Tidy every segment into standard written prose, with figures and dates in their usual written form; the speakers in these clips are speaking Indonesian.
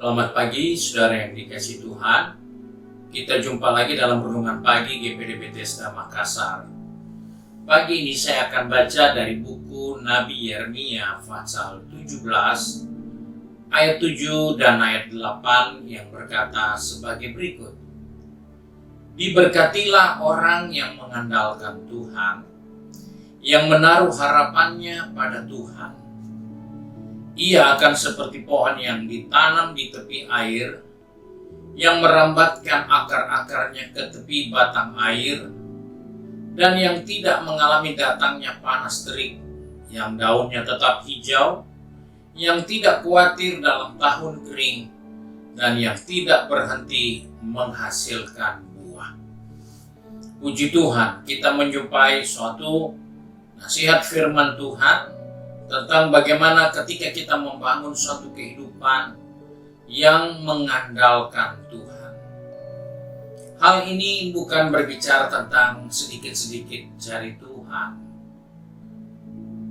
Selamat pagi, saudara yang dikasihi Tuhan. Kita jumpa lagi dalam renungan pagi GPD Bethesda Makassar. Pagi ini saya akan baca dari buku Nabi Yeremia pasal 17 ayat 7 dan ayat 8 yang berkata sebagai berikut. Diberkatilah orang yang mengandalkan Tuhan, yang menaruh harapannya pada Tuhan. Ia akan seperti pohon yang ditanam di tepi air, yang merambatkan akar-akarnya ke tepi batang air, dan yang tidak mengalami datangnya panas terik, yang daunnya tetap hijau, yang tidak khawatir dalam tahun kering, dan yang tidak berhenti menghasilkan buah. Puji Tuhan, kita menjumpai suatu nasihat firman Tuhan tentang bagaimana ketika kita membangun suatu kehidupan yang mengandalkan Tuhan. Hal ini bukan berbicara tentang sedikit-sedikit cari Tuhan,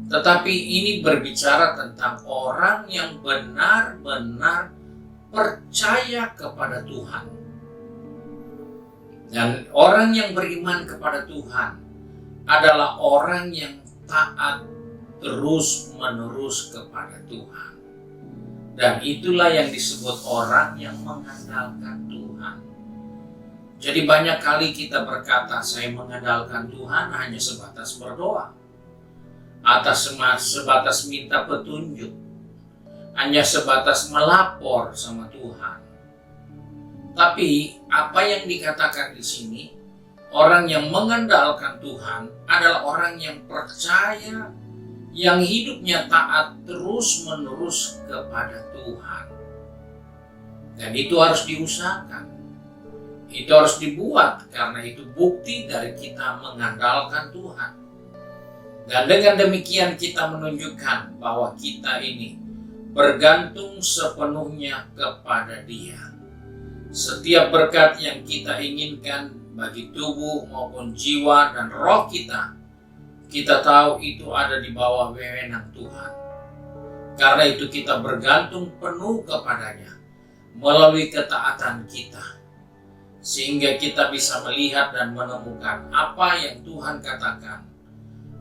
tetapi ini berbicara tentang orang yang benar-benar percaya kepada Tuhan. Dan orang yang beriman kepada Tuhan adalah orang yang taat terus-menerus kepada Tuhan. Dan itulah yang disebut orang yang mengandalkan Tuhan. Jadi banyak kali kita berkata, saya mengandalkan Tuhan hanya sebatas berdoa, atau sebatas minta petunjuk, hanya sebatas melapor sama Tuhan. Tapi apa yang dikatakan di sini, orang yang mengandalkan Tuhan adalah orang yang percaya, yang hidupnya taat terus-menerus kepada Tuhan. Dan itu harus diusahakan. Itu harus dibuat, karena itu bukti dari kita mengandalkan Tuhan. Dan dengan demikian kita menunjukkan bahwa kita ini bergantung sepenuhnya kepada Dia. Setiap berkat yang kita inginkan bagi tubuh maupun jiwa dan roh kita tahu itu ada di bawah wewenang Tuhan. Karena itu kita bergantung penuh kepadanya melalui ketaatan kita. Sehingga kita bisa melihat dan menemukan apa yang Tuhan katakan.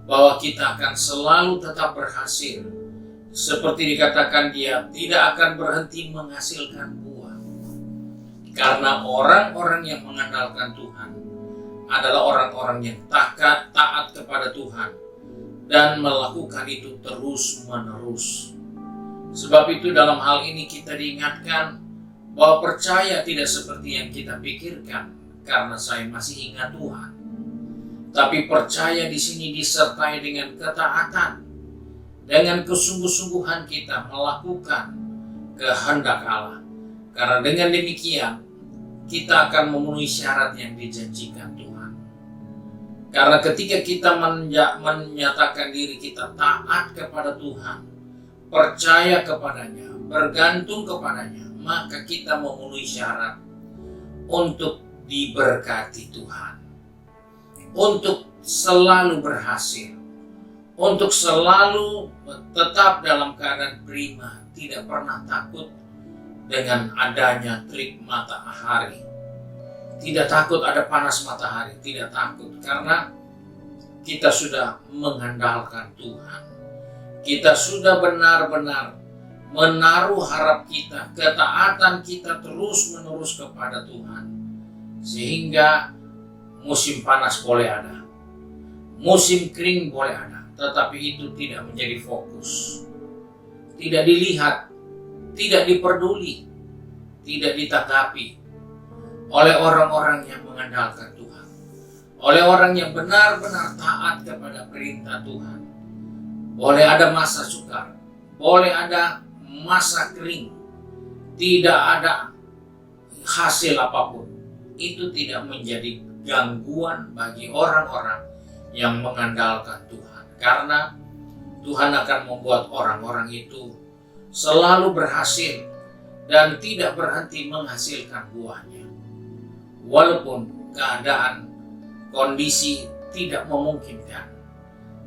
Bahwa kita akan selalu tetap berhasil. Seperti dikatakan Dia tidak akan berhenti menghasilkan buah. Karena orang-orang yang mengandalkan Tuhan adalah orang-orang yang taat kepada Tuhan dan melakukan itu terus-menerus. Sebab itu dalam hal ini kita diingatkan bahwa percaya tidak seperti yang kita pikirkan karena saya masih ingat Tuhan. Tapi percaya di sini disertai dengan ketaatan, dengan kesungguh-sungguhan kita melakukan kehendak Allah. Karena dengan demikian kita akan memenuhi syarat yang dijanjikan Tuhan. Karena ketika kita menyatakan diri kita taat kepada Tuhan, percaya kepadanya, bergantung kepadanya, maka kita memenuhi syarat untuk diberkati Tuhan, untuk selalu berhasil, untuk selalu tetap dalam keadaan prima, tidak pernah takut dengan adanya terik matahari. Tidak takut ada panas matahari, tidak takut karena kita sudah mengandalkan Tuhan. Kita sudah benar-benar menaruh harap kita, ketaatan kita terus-menerus kepada Tuhan. Sehingga musim panas boleh ada, musim kering boleh ada, tetapi itu tidak menjadi fokus. Tidak dilihat, tidak diperduli, tidak ditanggapi oleh orang-orang yang mengandalkan Tuhan, oleh orang yang benar-benar taat kepada perintah Tuhan. Boleh ada masa sukar, boleh ada masa kering, tidak ada hasil apapun. Itu tidak menjadi gangguan bagi orang-orang yang mengandalkan Tuhan. Karena Tuhan akan membuat orang-orang itu selalu berhasil dan tidak berhenti menghasilkan buahnya. Walaupun keadaan, kondisi tidak memungkinkan.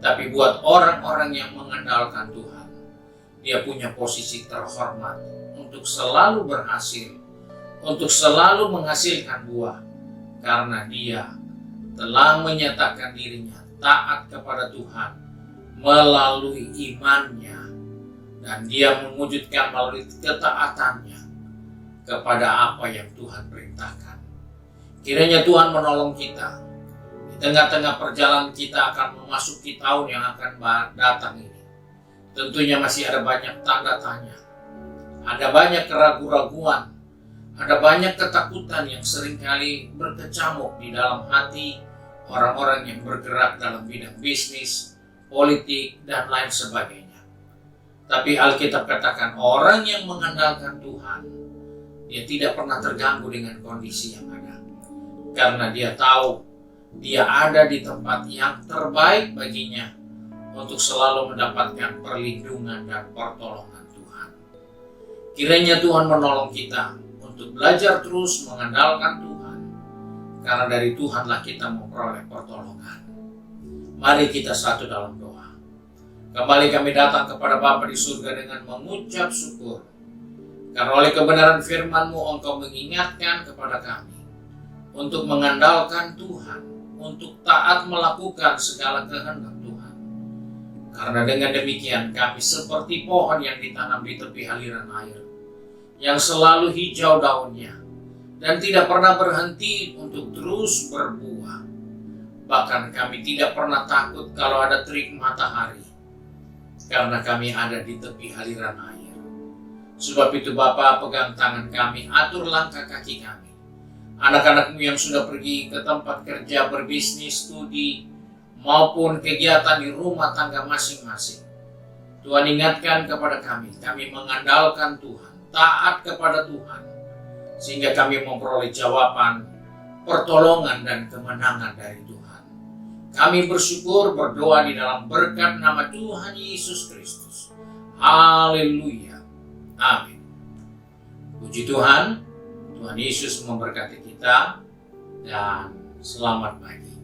Tapi buat orang-orang yang mengandalkan Tuhan, dia punya posisi terhormat untuk untuk selalu berhasil, untuk selalu menghasilkan buah, karena dia telah menyatakan dirinya taat kepada Tuhan melalui imannya, dan dia mewujudkan melalui ketaatannya kepada apa yang Tuhan perintahkan. Kiranya Tuhan menolong kita di tengah-tengah perjalanan kita akan memasuki tahun yang akan datang ini. Tentunya masih ada banyak tanda tanya, ada banyak keraguan-raguan, ada banyak ketakutan yang seringkali berkecamuk di dalam hati orang-orang yang bergerak dalam bidang bisnis, politik, dan lain sebagainya. Tapi Alkitab katakan orang yang mengandalkan Tuhan, dia tidak pernah terganggu dengan kondisi yang ada. Karena dia tahu dia ada di tempat yang terbaik baginya untuk selalu mendapatkan perlindungan dan pertolongan Tuhan. Kiranya Tuhan menolong kita untuk belajar terus mengandalkan Tuhan, karena dari Tuhanlah kita memperoleh pertolongan. Mari kita satu dalam doa. Kembali kami datang kepada Bapa di surga dengan mengucap syukur, karena oleh kebenaran firman-Mu Engkau mengingatkan kepada kami untuk mengandalkan Tuhan, untuk taat melakukan segala kehendak Tuhan. Karena dengan demikian kami seperti pohon yang ditanam di tepi aliran air, yang selalu hijau daunnya dan tidak pernah berhenti untuk terus berbuah. Bahkan kami tidak pernah takut kalau ada terik matahari, karena kami ada di tepi aliran air. Sebab itu Bapa, pegang tangan kami, atur langkah kaki kami. Anak-anak-Mu yang sudah pergi ke tempat kerja, berbisnis, studi, maupun kegiatan di rumah tangga masing-masing. Tuhan ingatkan kepada kami mengandalkan Tuhan, taat kepada Tuhan, sehingga kami memperoleh jawaban, pertolongan, dan kemenangan dari Tuhan. Kami bersyukur, berdoa di dalam berkat nama Tuhan Yesus Kristus. Haleluya. Amin. Puji Tuhan, Tuhan Yesus memberkati kita, dan selamat pagi.